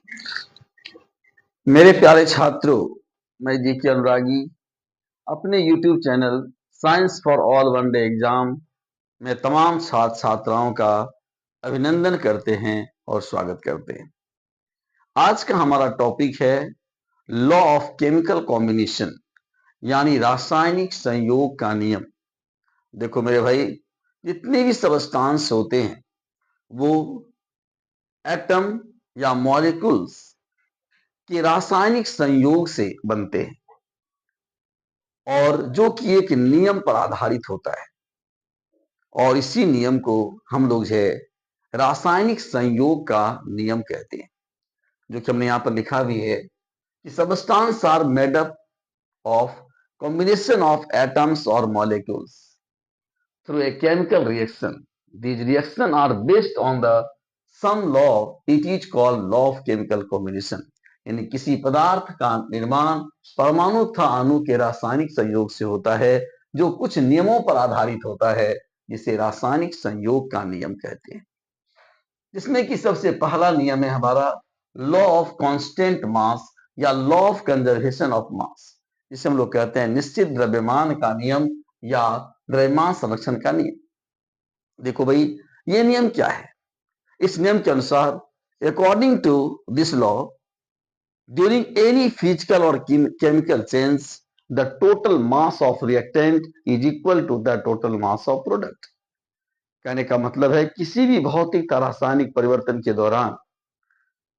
मेरे प्यारे छात्रों, मैं जीके अनुरागी अपने YouTube channel science for all one day exam में तमाम छात्र छात्राओं का अभिनंदन करते हैं और स्वागत करते हैं। आज का हमारा टॉपिक है लॉ ऑफ केमिकल कॉम्बिनेशन, यानी रासायनिक संयोग का नियम। देखो मेरे भाई, जितने भी सबस्टांस होते हैं वो एटम या मॉलिक्यूल्स के रासायनिक संयोग से बनते हैं और जो कि एक नियम पर आधारित होता है। और इसी नियम को हम लोग जो है रासायनिक संयोग का नियम कहते हैं, जो कि हमने यहाँ पर लिखा भी है कि substance are made up of combination of atoms और molecules through a chemical reaction. These reaction are based on the same law, it is called law of chemical combination. यानी किसी पदार्थ का निर्माण परमाणु तथा अणु के रासायनिक संयोग से होता है, जो कुछ नियमों पर आधारित होता है, जिसे रासायनिक संयोग का नियम कहते हैं। जिसमें कि सबसे पहला नियम है हमारा लॉ ऑफ कांस्टेंट मास या law of conservation of mass, जिसे हम लोग कहते हैं निश्चित द्रव्यमान का नियम या द्रव्यमान संरक्षण का नियम। देखो भाई, ये नियम क्या है? इस नियम के अनुसार according to this law, during any physical और chemical change, the total mass of reactant is equal to the total mass of product. कहने का मतलब है किसी भी भौतिक या रासायनिक परिवर्तन के दौरान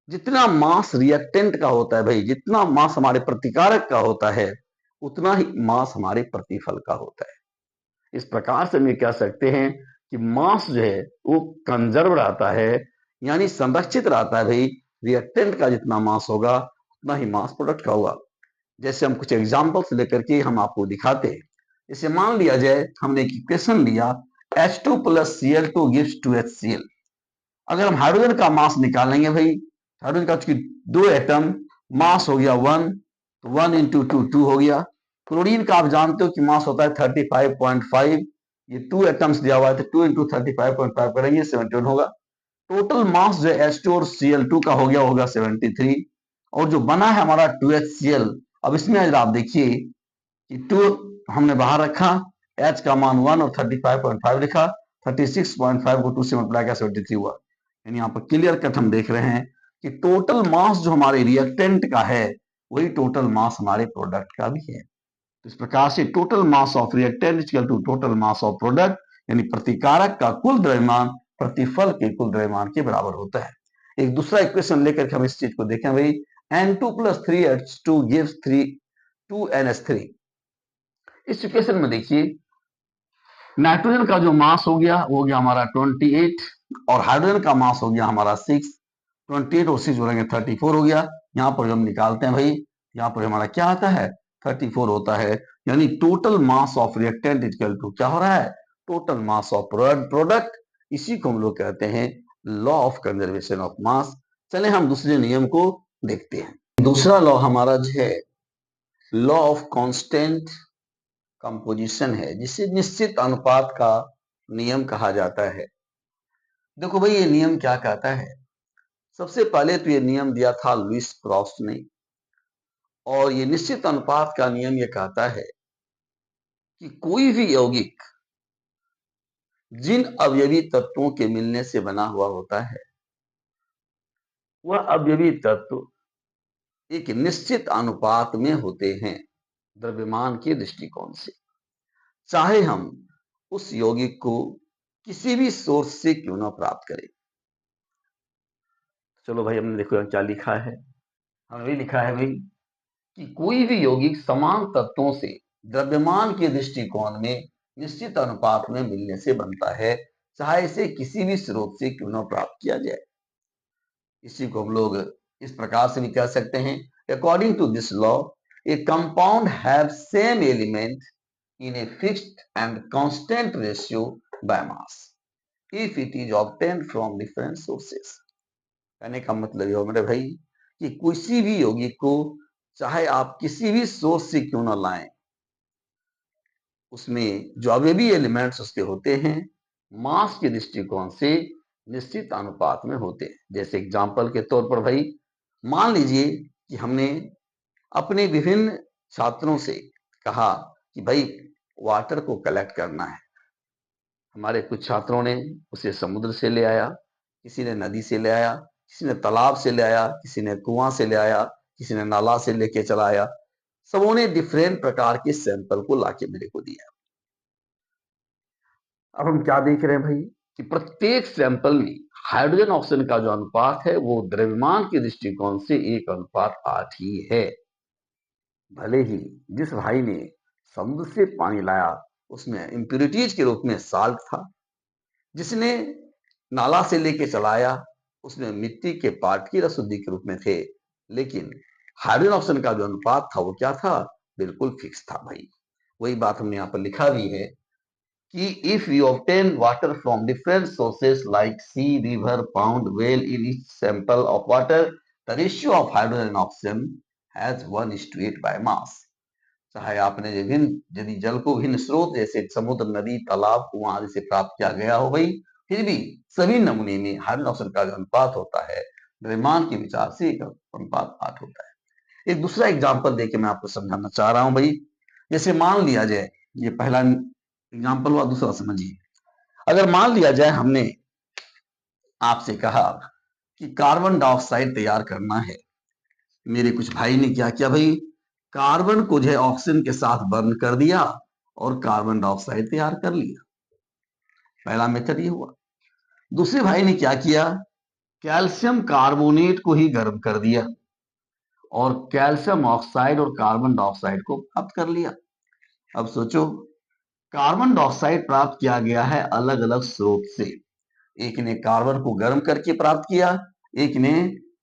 जितना मास रिएक्टेंट का होता है भाई, जितना मास हमारे प्रतिकारक का होता है, उतना ही मास हमारे प्रतिफल का होता है। इस प्रकार से हम ये कह सकते हैं कि मास जो है वो कंजर्व रहता है, यानी संरक्षित रहता है भाई। रिएक्टेंट का जितना मास होगा उतना ही मास प्रोडक्ट का होगा। जैसे हम कुछ एग्जांपल्स लेकर के हम आपको दिखाते हैं। जैसे मान लिया जाए हमने एक इक्वेशन लिया H2 plus Cl2 gives 2HCl। अगर हम हाइड्रोजन का मास निकालेंगे भाई, हाइड्रोजन का चूंकि दो एटम, मास हो गया 1, तो 1 इंटू 2 2 हो गया। क्लोरीन का आप जानते हो कि मास होता है 35.5, ये 2 एटम्स दिया हुआ है तो 2 इंटू 35.5 करेंगे 71 होगा। टोटल मास जो है H2 और Cl2 का हो गया होगा 73। और जो बना है हमारा 2HCl, अब इसमें अगर आप देखिए कि 2 हमने बाहर रखा, H का मान 1 और 35.5 लिखा, 36.5 को 2 से मल्टीप्लाई किया 73 हुआ। यानी यहाँ पर क्लियर कट हम देख रहे हैं कि टोटल मास जो हमारे रिएक्टेंट का है वही टोटल मास हमारे प्रोडक्ट का भी है। तो इस प्रकार से total mass of reactant equal to total mass of product, यानी प्रतिकारक का कुल द्रव्यमान प्रतिफल के कुल द्रव्यमान के बराबर होता है। एक दूसरा इक्वेशन लेकर के हम इस चीज को देखें भाई, N2 plus 3H2 gives 2NH3। इस इक्वेशन में देखिए नाइट्रोजन का जो मास हो गया वो हो गया हमारा 28 और हाइड्रोजन का मास हो गया हमारा 6। 28 और 6 जोड़ेंगे 34 हो गया। यहाँ पर हम निकालते हैं भाई, यहाँ पर हमारा क्या आता है 34 होता है। यानी total mass of reactant equal to क्या हो रहा है, टोटल मास ऑफ प्रोडक्ट। इसी को हम लोग कहते हैं law of conservation of mass. चले हम दूसरे नियम को देखते हैं। दूसरा लॉ हमारा जो है लॉ ऑफ कांस्टेंट कंपोजिशन है, जिसे निश्चित अनुपात का नियम कहा जाता है। देखो भाई, ये नियम क्या कहता है? सबसे पहले तो ये नियम दिया था लुईस क्रॉस ने, और ये निश्चित अनुपात का नियम ये कहता है कि कोई भी यौगिक जिन अवयवी तत्वों के मिलने से बना हुआ होता है, वह अवयवी तत्व एक निश्चित अनुपात में होते हैं द्रव्यमान के दृष्टिकोण से, चाहे हम उस यौगिक को किसी भी सोर्स से क्यों ना प्राप्त करें। चलो भाई, हमने देखो क्या लिखा है। हमने लिखा है भाई कि कोई भी यौगिक समान तत्वों से द्रव्यमान के दृष्टिकोण में निश्चित अनुपात में मिलने से बनता है, चाहे इसे किसी भी स्रोत से क्यों न प्राप्त किया जाए। इसी को हम लोग इस प्रकार से भी कह सकते हैं, according to this law a compound have same element in a fixed and constant ratio by mass if it is obtained from different sources. कहने का मतलब ये हो मेरे भाई कि किसी भी यौगिक को चाहे आप किसी भी सोर्स से क्यों ना लाएं, उसमें जो अवयवी एलिमेंट्स उसके होते हैं मास के दृष्टिकोण से निश्चित अनुपात में होते हैं। जैसे एग्जांपल के तौर पर भाई, मान लीजिए कि हमने अपने विभिन्न छात्रों से कहा कि भाई वाटर को कलेक्ट करना है। हमारे कुछ छात्रों ने उसे समुद्र से ले आया, किसी ने नदी से ले आया, किसी ने तालाब से ले आया, किसी ने कुआं से ले आया, किसी ने नाला से लेके चला आया। सबों ने डिफरेंट प्रकार के सैंपल को लाके मेरे को दिया। अब हम क्या देख रहे हैं भाई कि प्रत्येक सैंपल में हाइड्रोजन ऑक्सीजन का जो अनुपात है वो द्रव्यमान के दृष्टिकोण से 1:8 ही है। भले ही जिस भाई ने समुद्र से पानी लाया उसमें इम्प्यूरिटीज के रूप में साल्ट था, जिसने नाला से लेके चलाया उसमें मिट्टी के पार्ट की अशुद्धि के रूप में थे, लेकिन हाइड्रोजन ऑक्सीजन का जो अनुपात था वो क्या था, बिल्कुल फिक्स था भाई। वही बात हमने यहाँ पर लिखा भी है कि if we obtain water from different sources like sea, river, pond, well, in each sample of water, the ratio of hydrogen and oxygen has 1:8 by mass. चाहे आपने यदि जल को भिन्न स्रोत जैसे समुद्र, नदी, तालाब, कुआं आदि से प्राप्त किया गया हो भाई, फिर भी सभी नमूने में हाइड्रोजन ऑक्सीजन का जो अनुपात होता है द्रव्यमान के विचार से 1:8 होता है। एक दूसरा एग्जाम्पल देके मैं आपको समझाना चाह रहा हूं भाई। जैसे मान लिया जाए, ये पहला एग्जाम्पल हुआ, दूसरा समझिए। अगर मान लिया जाए हमने आपसे कहा कि कार्बन डाइऑक्साइड तैयार करना है, मेरे कुछ भाई ने क्या किया भाई, कार्बन को जो है ऑक्सीजन के साथ बर्न कर दिया और कार्बन डाइऑक्साइड तैयार कर लिया। पहला मेथड ये हुआ। दूसरे भाई ने क्या किया, कैल्शियम कार्बोनेट को ही गर्म कर दिया और कैल्शियम ऑक्साइड और कार्बन डाइऑक्साइड को प्राप्त कर लिया। अब सोचो, कार्बन डाइऑक्साइड प्राप्त किया गया है अलग अलग स्रोत से। एक ने कार्बन को गर्म करके प्राप्त किया, एक ने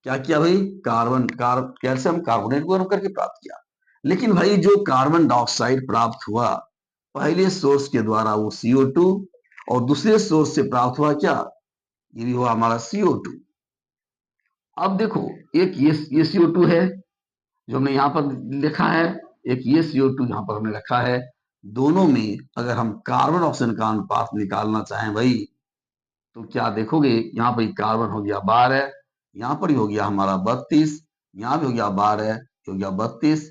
क्या किया भाई, कैल्शियम कार्बोनेट को गर्म करके प्राप्त किया। लेकिन भाई जो कार्बन डाइऑक्साइड प्राप्त हुआ पहले सोर्स के द्वारा वो CO2, और दूसरे सोर्स से प्राप्त हुआ क्या, ये भी हुआ हमारा CO2। अब देखो, एक ये CO2 है जो हमने यहाँ पर लिखा है, एक ये CO2 यहाँ पर हमने रखा है। दोनों में अगर हम कार्बन ऑक्सीजन का अनुपात निकालना चाहें भाई, तो क्या देखोगे, यहाँ पर कार्बन हो गया 12, यहाँ पर ही हो गया हमारा 32, यहाँ भी हो गया 12, हो गया 32,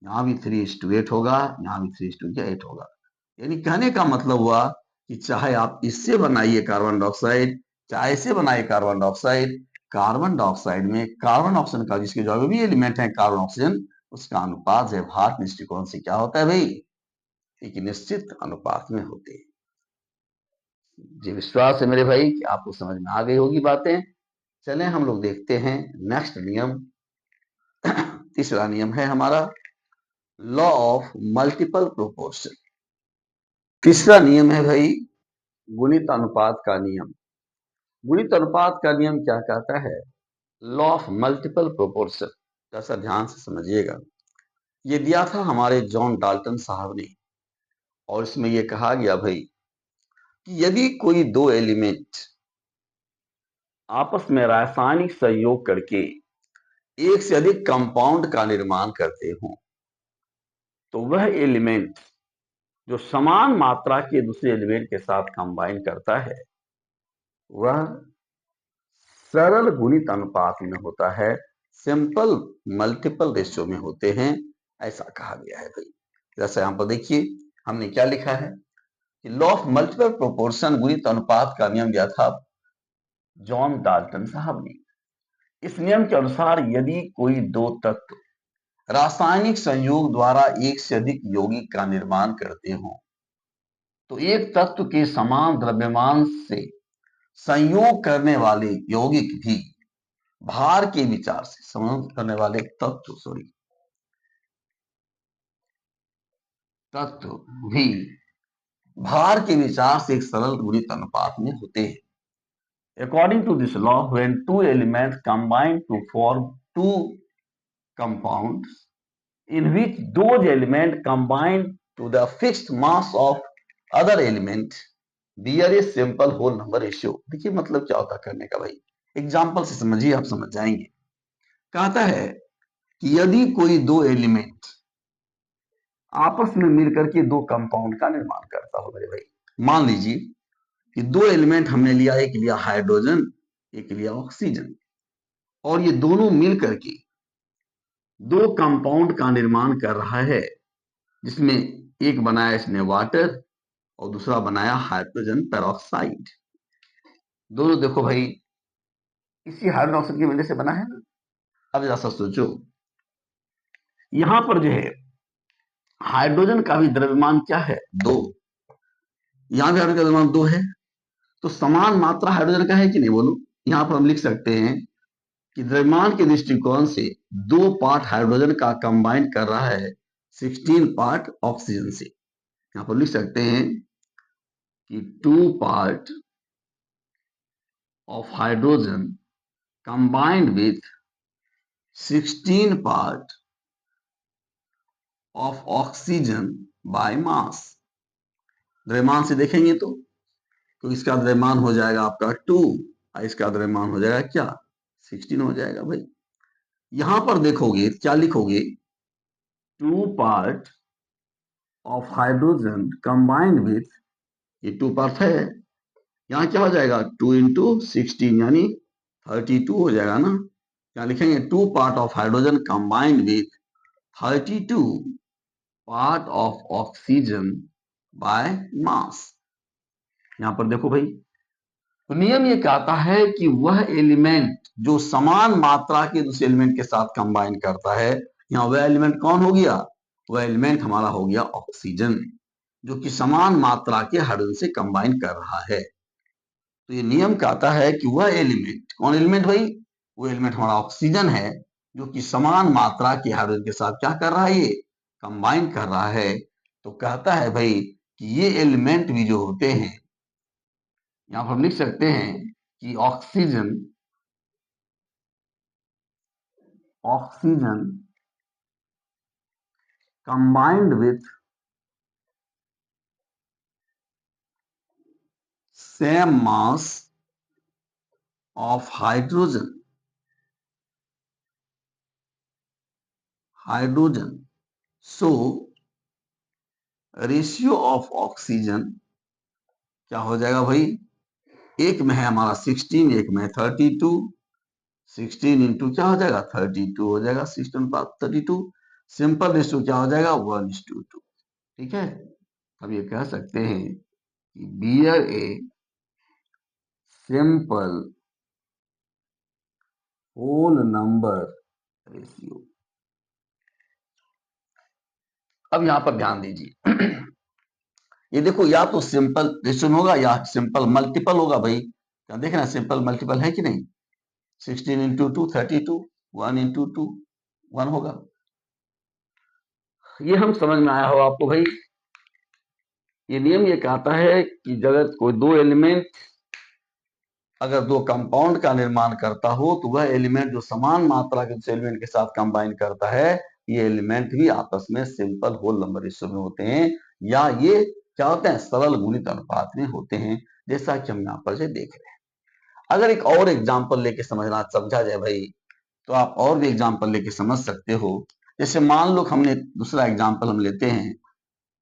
यहाँ भी 3:8 होगा, यहाँ भी 3:8 होगा। यानी कहने का मतलब हुआ कि चाहे आप इससे बनाइए कार्बन डाइऑक्साइड, चाहे इससे बनाइए कार्बन डाइऑक्साइड में कार्बन ऑक्सीजन का जिसके जो भी एलिमेंट है कार्बन ऑक्सीजन, उसका अनुपात है भार दृष्टिकोण से क्या होता है भाई, एक निश्चित अनुपात में होते हैं। जी विश्वास है मेरे भाई कि आपको समझ में आ गई होगी बातें। चलें हम लोग देखते हैं नेक्स्ट नियम। तीसरा नियम है हमारा लॉ ऑफ मल्टीपल प्रोपोर्शन। तीसरा नियम है भाई गुणित अनुपात का नियम। गुणित अनुपात का नियम क्या कहता है, लॉ ऑफ मल्टीपल प्रोपोर्शन। जैसा ध्यान से समझिएगा, ये दिया था हमारे जॉन डाल्टन साहब ने, और इसमें यह कहा गया भाई कि यदि कोई दो एलिमेंट आपस में रासायनिक संयोग करके एक से अधिक कंपाउंड का निर्माण करते हो, तो वह एलिमेंट जो समान मात्रा के दूसरे एलिमेंट के साथ कंबाइन करता है वह सरल गुणित अनुपात में होता है, सिंपल मल्टीपल रेशियो में होते हैं, ऐसा कहा गया है भाई। जैसे यहां पर देखिए हमने क्या लिखा है कि लॉ ऑफ मल्टीपल प्रोपोर्शन गुणित अनुपात का नियम दिया था जॉन डाल्टन साहब ने। इस नियम के अनुसार यदि कोई दो तत्व रासायनिक संयोग द्वारा एक से अधिक यौगिक का निर्माण करते हो, तो एक तत्व के समान द्रव्यमान से संयोग करने वाले यौगिक भी भार के विचार से संयोग करने वाले तत्व भी भार के विचार से एक सरल गुणित अनुपात में होते हैं। According to this law, when two elements combine to form two compounds in which those elements combine to the fixed mass of other element bear a simple whole number ratio। देखिए मतलब क्या होता करने का भाई, एग्जाम्पल से समझिए, आप समझ जाएंगे। कहता है कि यदि कोई दो एलिमेंट आपस में मिलकर के दो कंपाउंड का निर्माण करता हो मेरे भाई, मान लीजिए कि दो एलिमेंट हमने लिया, एक लिया हाइड्रोजन, एक लिया ऑक्सीजन, और ये दोनों मिल करके दो कंपाउंड का निर्माण कर रहा है, जिसमें एक बनाया इसने वाटर और दूसरा बनाया हाइड्रोजन पेरोक्साइड। दोनों देखो भाई इसी हाइड्रोजन ऑक्साइड की वजह से बना है ना। अब जरा सा सोचो, यहां पर जो है हाइड्रोजन का भी द्रव्यमान क्या है, 2। यहां भी हाइड्रोजन का द्रव्यमान 2 है, तो समान मात्रा हाइड्रोजन का है कि नहीं, बोलो। यहां पर हम लिख सकते हैं कि द्रव्यमान के दृष्टिकोण से 2 पार्ट हाइड्रोजन का कंबाइन कर रहा है 16 पार्ट ऑक्सीजन से। यहां पर लिख सकते हैं कि 2 part of hydrogen combined with 16 part of oxygen by mass. द्रव्यमान से देखेंगे तो इसका द्रव्यमान हो जाएगा आपका 2 और इसका द्रव्यमान हो जाएगा क्या, 16 हो जाएगा भाई। यहां पर देखोगे क्या लिखोगे, 2 part of hydrogen combined with, ये 2 पार्ट है, यहाँ क्या हो जाएगा 2 इंटू 16 यानी 32 हो जाएगा ना। यहाँ लिखेंगे 2 part of hydrogen combined with 32 part of oxygen by mass. यहां पर देखो भाई, तो नियम ये कहता है कि वह एलिमेंट जो समान मात्रा के दूसरे एलिमेंट के साथ कंबाइन करता है, यहाँ वह एलिमेंट कौन हो गया, वह एलिमेंट हमारा हो गया ऑक्सीजन, जो कि समान मात्रा के हाइड्रोजन से कंबाइन कर रहा है। तो ये नियम कहता है कि वह एलिमेंट, कौन एलिमेंट भाई, वो एलिमेंट हमारा ऑक्सीजन है, जो कि समान मात्रा के हाइड्रोजन के साथ क्या कर रहा है, ये कंबाइन कर रहा है। तो कहता है भाई कि ये एलिमेंट भी जो होते हैं, यहां पर हम लिख सकते हैं कि oxygen combined with same mass of hydrogen so ratio of oxygen क्या हो जाएगा भाई, एक में है हमारा 16, एक में 32, 16 इंटू क्या हो जाएगा 32 हो जाएगा, 16/32। सिंपल रेशियो क्या हो जाएगा 1:2। ठीक है, अब ये कह सकते हैं कि bear a simple whole number ratio. अब यहां पर ध्यान दीजिए ये देखो, या तो सिंपल रेशियो होगा या सिंपल मल्टीपल होगा भाई। क्या देख रहे हैं, सिंपल मल्टीपल है कि नहीं, 16 इंटू 2 32, 1 इंटू 2 1 होगा। ये हम समझ में आया हो आपको भाई। ये नियम ये कहता है कि जगत कोई दो एलिमेंट अगर दो कंपाउंड का निर्माण करता हो, तो वह एलिमेंट जो समान मात्रा के दूसरे एलिमेंट के साथ कंबाइन करता है, ये एलिमेंट भी आपस में सिंपल होल नंबर रेशियो में होते हैं, या ये क्या होते हैं, सरल गुणित अनुपात में होते हैं, जैसा कि हम यहाँ पर से देख रहे हैं। अगर एक और एग्जाम्पल लेके समझना समझा जाए भाई, तो आप और भी एग्जाम्पल लेके समझ सकते हो। जैसे मान लो हमने दूसरा एग्जाम्पल हम लेते हैं,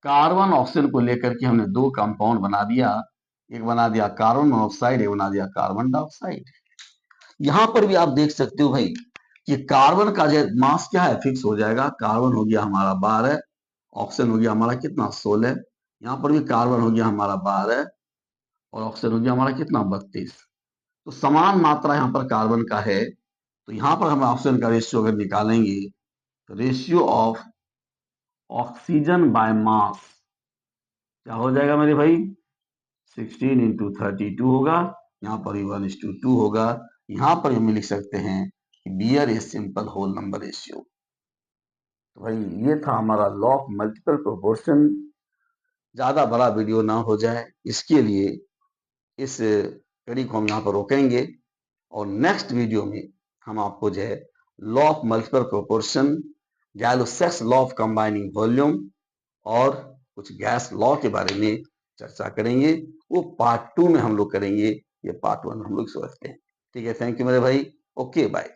कार्बन ऑक्सीजन को लेकर के हमने दो कंपाउंड बना दिया, एक बना दिया कार्बन मोनोऑक्साइड, एक बना दिया कार्बन डाइऑक्साइड। यहां पर भी आप देख सकते हो भाई कि कार्बन का जो मास क्या है, फिक्स हो जाएगा। कार्बन हो गया हमारा 12, ऑक्सीजन हो गया हमारा कितना 16। यहाँ पर भी कार्बन हो गया हमारा 12 और ऑक्सीजन हो गया हमारा कितना 32। तो समान मात्रा यहाँ पर कार्बन का है, तो यहाँ पर हम ऑक्सीजन का रेशियो अगर निकालेंगे, तो ratio of oxygen by mass क्या हो जाएगा मेरे भाई, 16 इंटू 32 होगा। यहाँ पर 1:2 होगा। यहाँ पर हम लिख सकते हैं कि bear a simple whole number ratio. तो भाई ये था हमारा लॉ ऑफ मल्टीपल प्रोपोर्शन। ज्यादा बड़ा वीडियो ना हो जाए, इसके लिए इस कड़ी को हम यहाँ पर रोकेंगे, और नेक्स्ट वीडियो में हम आपको जो है law of multiple proportion, Gay Lussac's law of combining volume और कुछ गैस लॉ के बारे में चर्चा करेंगे। वो पार्ट 2 में हम लोग करेंगे, ये पार्ट 1 हम लोग समझते हैं। ठीक है, थैंक यू मेरे भाई, ओके बाय।